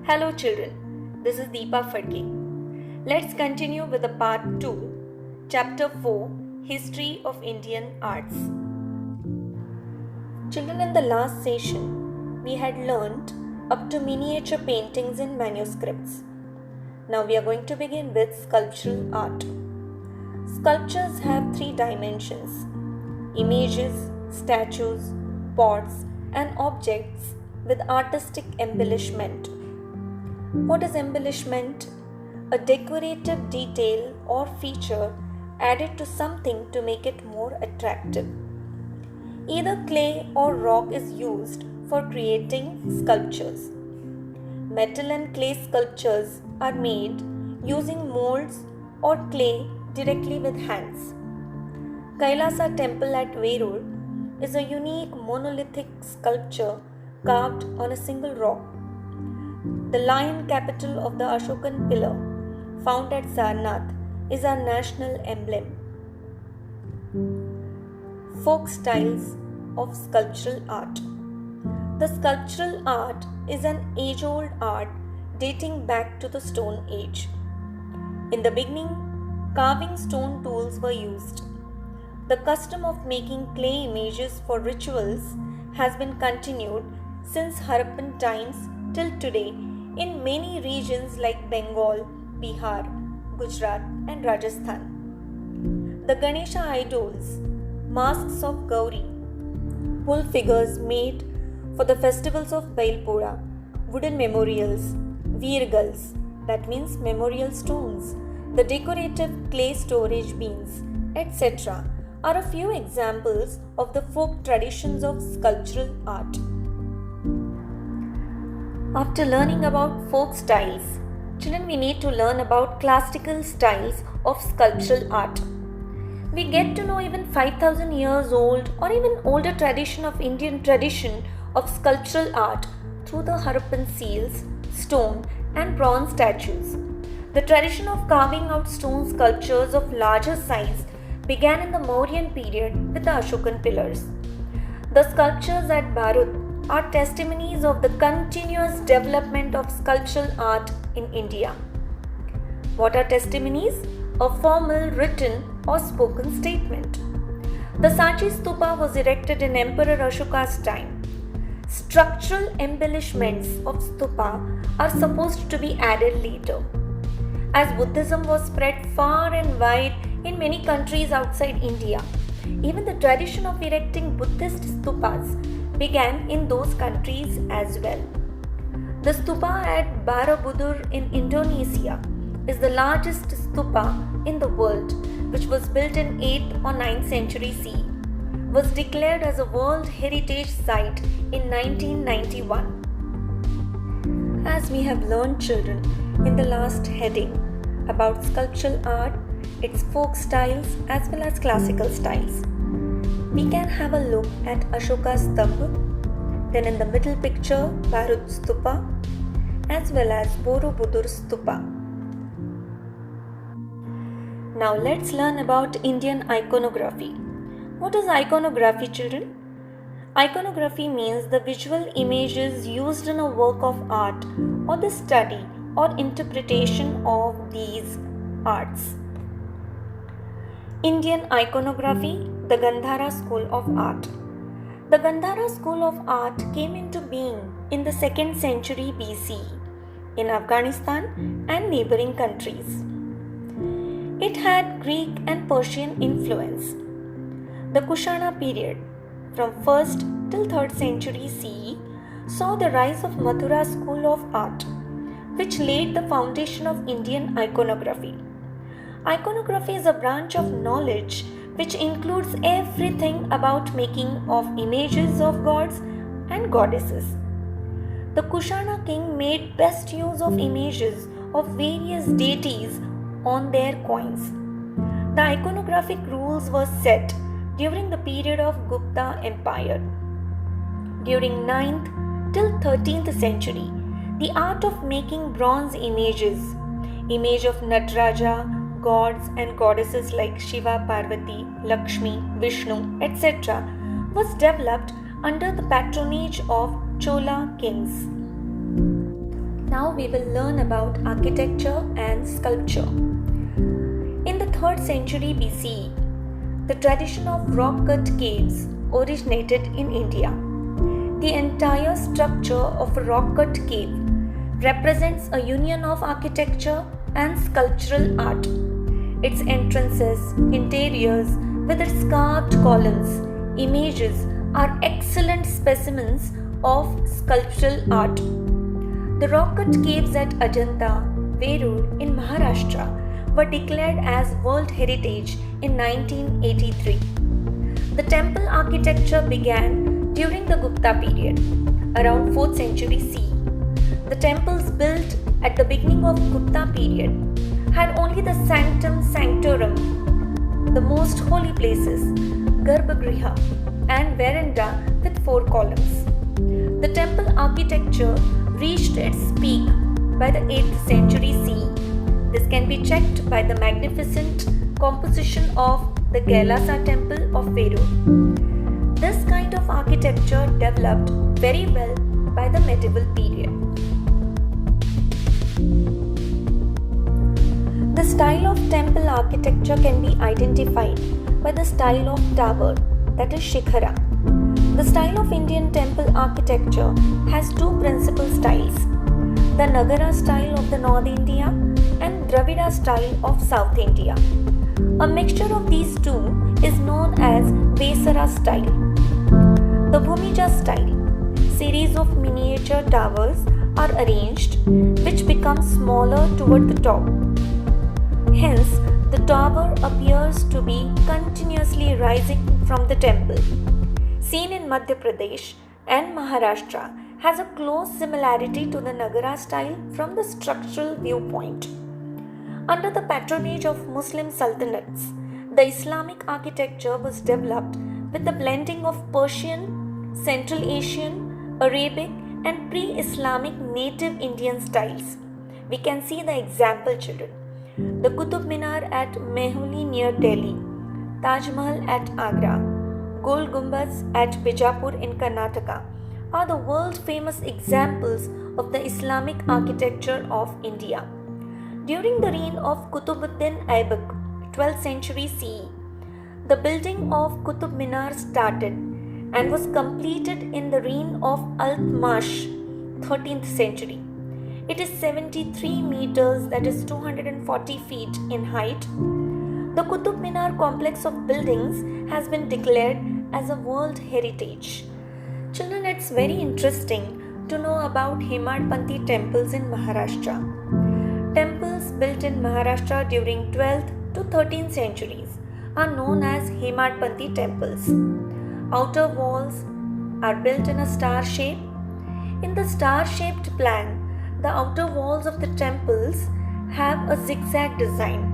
Hello children, this is Deepa Fadke. Let's continue with the part 2, chapter 4, History of Indian Arts. Children, in the last session, we had learnt up to miniature paintings and manuscripts. Now we are going to begin with sculptural art. Sculptures have 3 dimensions: images, statues, pots, and objects with artistic embellishment. What is embellishment? A decorative detail or feature added to something to make it more attractive. Either clay or rock is used for creating sculptures. Metal and clay sculptures are made using molds or clay directly with hands. Kailasa Temple at Verur is a unique monolithic sculpture carved on a single rock. The lion capital of the Ashokan pillar, found at Sarnath, is our national emblem. Folk styles of sculptural art. The sculptural art is an age-old art dating back to the Stone Age. In the beginning, carving stone tools were used. The custom of making clay images for rituals has been continued since Harappan times till today in many regions like Bengal, Bihar, Gujarat, and Rajasthan. The Ganesha idols, masks of Gauri, wool figures made for the festivals of Bailpura, wooden memorials, virgals, that means memorial stones, the decorative clay storage beans, etc., are a few examples of the folk traditions of sculptural art. After learning about folk styles, children, we need to learn about classical styles of sculptural art. We get to know even 5,000 years old or even older tradition of Indian tradition of sculptural art through the Harappan seals, stone and bronze statues. The tradition of carving out stone sculptures of larger size began in the Mauryan period with the Ashokan pillars. The sculptures at Bharut are testimonies of the continuous development of sculptural art in India. What are testimonies? A formal, written or spoken statement. The Sanchi Stupa was erected in Emperor Ashoka's time. Structural embellishments of stupa are supposed to be added later. As Buddhism was spread far and wide in many countries outside India, even the tradition of erecting Buddhist stupas began in those countries as well. The stupa at Borobudur in Indonesia is the largest stupa in the world, which was built in 8th or 9th century CE, was declared as a World Heritage Site in 1991. As we have learned, children, in the last heading about sculptural art, its folk styles as well as classical styles, we can have a look at Ashoka's Stambha, then in the middle picture Bharut Stupa as well as Borobudur Stupa. Now let's learn about Indian iconography. What is iconography, children? Iconography means the visual images used in a work of art or the study or interpretation of these arts. Indian iconography, the Gandhara school of art. The Gandhara school of art came into being in the 2nd century BC in Afghanistan and neighboring countries. It had Greek and Persian influence. The Kushana period, from 1st till 3rd century CE, saw the rise of Mathura school of art, which laid the foundation of Indian iconography. Iconography is a branch of knowledge which includes everything about making of images of gods and goddesses. The Kushana king made best use of images of various deities on their coins. The iconographic rules were set during the period of Gupta Empire. During 9th till 13th century, the art of making bronze images, image of Nataraja, gods and goddesses like Shiva, Parvati, Lakshmi, Vishnu, etc., was developed under the patronage of Chola kings. Now we will learn about architecture and sculpture. In the 3rd century BCE, the tradition of rock-cut caves originated in India. The entire structure of a rock-cut cave represents a union of architecture and sculptural art. Its entrances, interiors, with its carved columns, images are excellent specimens of sculptural art. The rock-cut caves at Ajanta, Verur in Maharashtra were declared as World Heritage in 1983. The temple architecture began during the Gupta period, around 4th century CE. The temples built at the beginning of Gupta period had only the sanctum sanctorum, the most holy places, Garbhagriha, and veranda with 4 columns. The temple architecture reached its peak by the 8th century CE. This can be checked by the magnificent composition of the Kailasa temple of Verur. This kind of architecture developed very well by the medieval period. The style of temple architecture can be identified by the style of tower, that is Shikhara. The style of Indian temple architecture has 2 principal styles, the Nagara style of the North India and Dravida style of South India. A mixture of these two is known as Vesara style. The Bhumija style, series of miniature towers are arranged which become smaller toward the top. Hence, the tower appears to be continuously rising from the temple. Seen in Madhya Pradesh and Maharashtra, has a close similarity to the Nagara style from the structural viewpoint. Under the patronage of Muslim sultanates, the Islamic architecture was developed with the blending of Persian, Central Asian, Arabic and pre-Islamic native Indian styles. We can see the example, children. The Qutub Minar at Mehuli near Delhi, Taj Mahal at Agra, Gol Gumbaz at Bijapur in Karnataka are the world-famous examples of the Islamic architecture of India. During the reign of Qutbuddin Aibak, 12th century CE, the building of Qutub Minar started and was completed in the reign of Altmash, 13th century. It is 73 meters, that is 240 feet in height. The Qutub Minar complex of buildings has been declared as a World Heritage. Children, it's very interesting to know about Hemadpanthi temples in Maharashtra. Temples built in Maharashtra during 12th to 13th centuries are known as Hemadpanthi temples. Outer walls are built in a star shape. In the star-shaped plan, the outer walls of the temples have a zigzag design.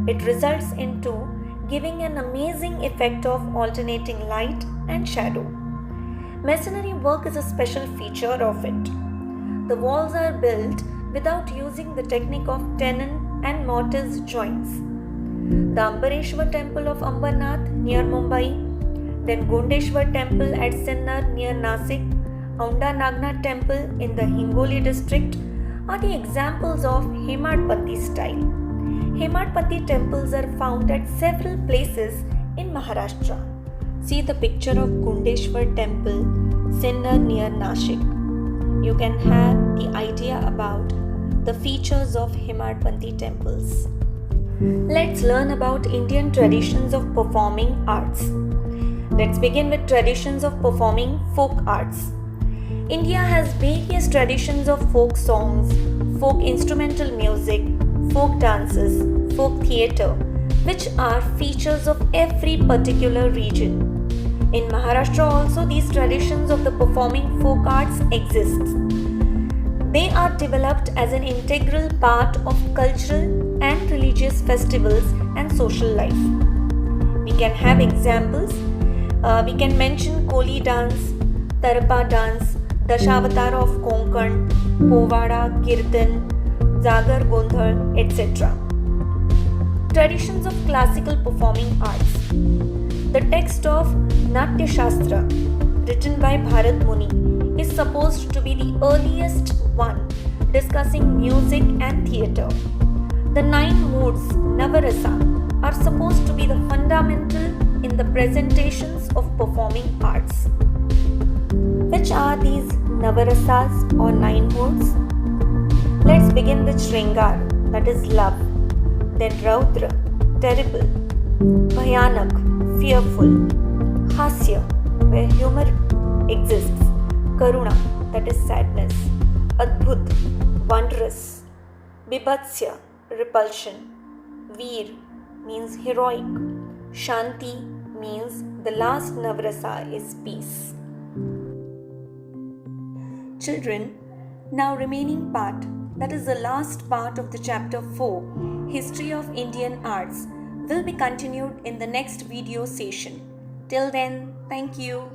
It results into giving an amazing effect of alternating light and shadow. Masonry work is a special feature of it. The walls are built without using the technique of tenon and mortise joints. The Ambareshwar temple of Ambarnath near Mumbai, then Gondeshwar temple at Sinnar near Nasik, Aunda Nagnath temple in the Hingoli district are the examples of Hemadpanthi style. Hemadpanthi temples are found at several places in Maharashtra. See the picture of Gondeshwar temple, Sinnar near Nashik. You can have the idea about the features of Hemadpanthi temples. Let's learn about Indian traditions of performing arts. Let's begin with traditions of performing folk arts. India has various traditions of folk songs, folk instrumental music, folk dances, folk theatre, which are features of every particular region. In Maharashtra also these traditions of the performing folk arts exist. They are developed as an integral part of cultural and religious festivals and social life. We can have examples. We can mention Koli dance, Tarpa dance, Dashavatar of Konkan, Povada, Kirtan, Jagar Gondhal, etc. Traditions of classical performing arts. The text of Natya Shastra, written by Bharat Muni, is supposed to be the earliest one discussing music and theatre. The 9 moods, Navarasa, are supposed to be the fundamental in the presentations of performing arts. Which are these Navarasas or 9 moods? Let's begin with Shringar, that is love, then Raudra, terrible, Bhayanak, fearful, Hasya, where humor exists, Karuna, that is sadness, Adbhut, wondrous, Bibhatsya, repulsion, Veer means heroic, Shanti means the last Navrasa is peace. Children, now remaining part, that is the last part of the chapter 4, History of Indian Arts, will be continued in the next video session. Till then, thank you.